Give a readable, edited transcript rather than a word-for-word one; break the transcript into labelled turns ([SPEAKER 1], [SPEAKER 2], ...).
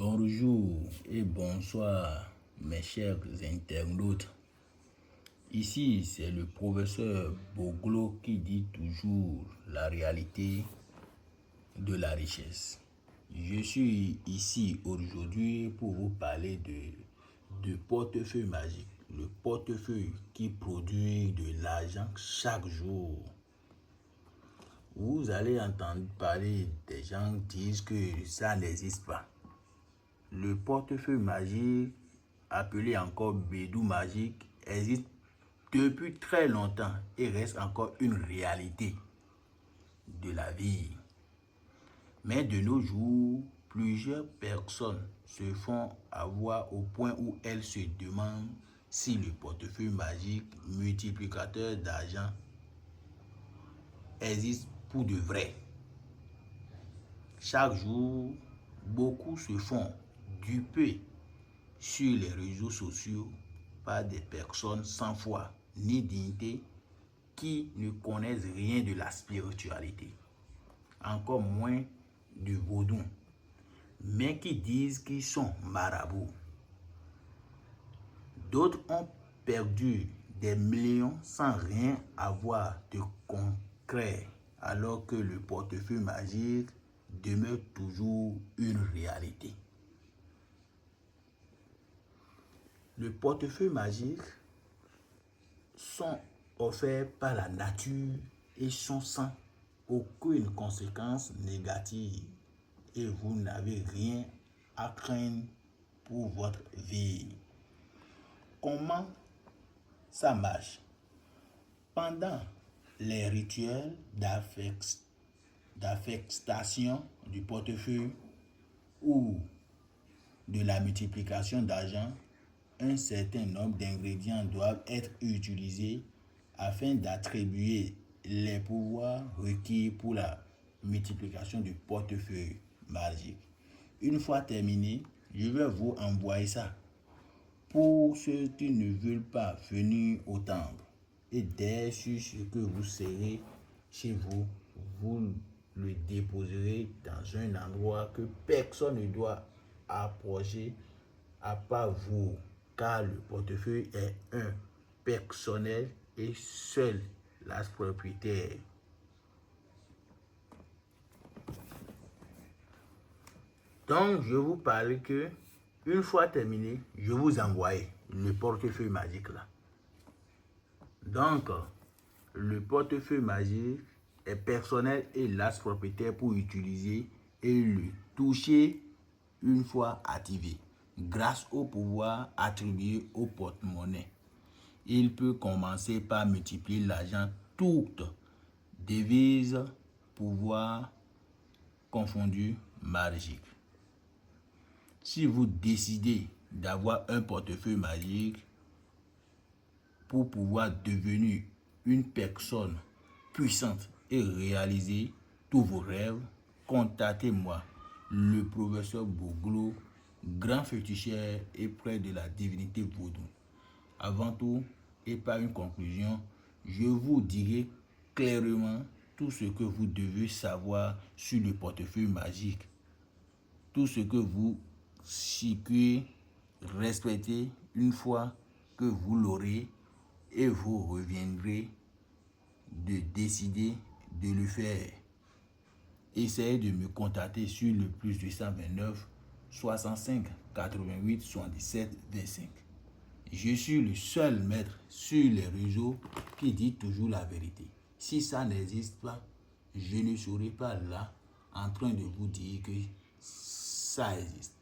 [SPEAKER 1] Bonjour et bonsoir mes chers internautes. Ici c'est le professeur Boglo qui dit toujours la réalité de la richesse. Je suis ici aujourd'hui pour vous parler de portefeuille magique. Le portefeuille qui produit de l'argent chaque jour. Vous allez entendre parler des gens qui disent que ça n'existe pas. Le portefeuille magique, appelé encore bédou magique, existe depuis très longtemps et reste encore une réalité de la vie. Mais de nos jours, plusieurs personnes se font avoir au point où elles se demandent si le portefeuille magique multiplicateur d'argent existe pour de vrai. Chaque jour, beaucoup se font duper sur les réseaux sociaux par des personnes sans foi ni dignité qui ne connaissent rien de la spiritualité, encore moins du vaudou, mais qui disent qu'ils sont marabouts. D'autres ont perdu des millions sans rien avoir de concret, alors que le portefeuille magique demeure toujours une réalité. Le portefeuille magique sont offerts par la nature et sont sans aucune conséquence négative et vous n'avez rien à craindre pour votre vie. Comment ça marche? Pendant les rituels d'affectation du portefeuille ou de la multiplication d'argent, un certain nombre d'ingrédients doivent être utilisés afin d'attribuer les pouvoirs requis pour la multiplication du portefeuille magique. Une fois terminé, je vais vous envoyer ça. Pour ceux qui ne veulent pas venir au temple, et dès sur ce que vous serez chez vous, vous le déposerez dans un endroit que personne ne doit approcher à part vous, car le portefeuille est un personnel et seul la propriétaire. Donc, je vous parle que une fois terminé, je vous envoie le portefeuille magique là. Donc, le portefeuille magique est personnel et l'as propriétaire pour utiliser et le toucher une fois activé. Grâce au pouvoir attribué au porte-monnaie, il peut commencer par multiplier l'argent, toutes devises, pouvoir confondus, magique. Si vous décidez d'avoir un portefeuille magique pour pouvoir devenir une personne puissante et réaliser tous vos rêves, contactez-moi, le professeur Boglo, grand féticheur et près de la divinité vaudou. Avant tout, et par une conclusion, je vous dirai clairement tout ce que vous devez savoir sur le portefeuille magique. Tout ce que vous circulez, respectez une fois que vous l'aurez et vous reviendrez de décider de le faire. Essayez de me contacter sur le +229 65 88 77 25. Je suis le seul maître sur les réseaux qui dit toujours la vérité. Si ça n'existe pas, je ne serai pas là en train de vous dire que ça existe.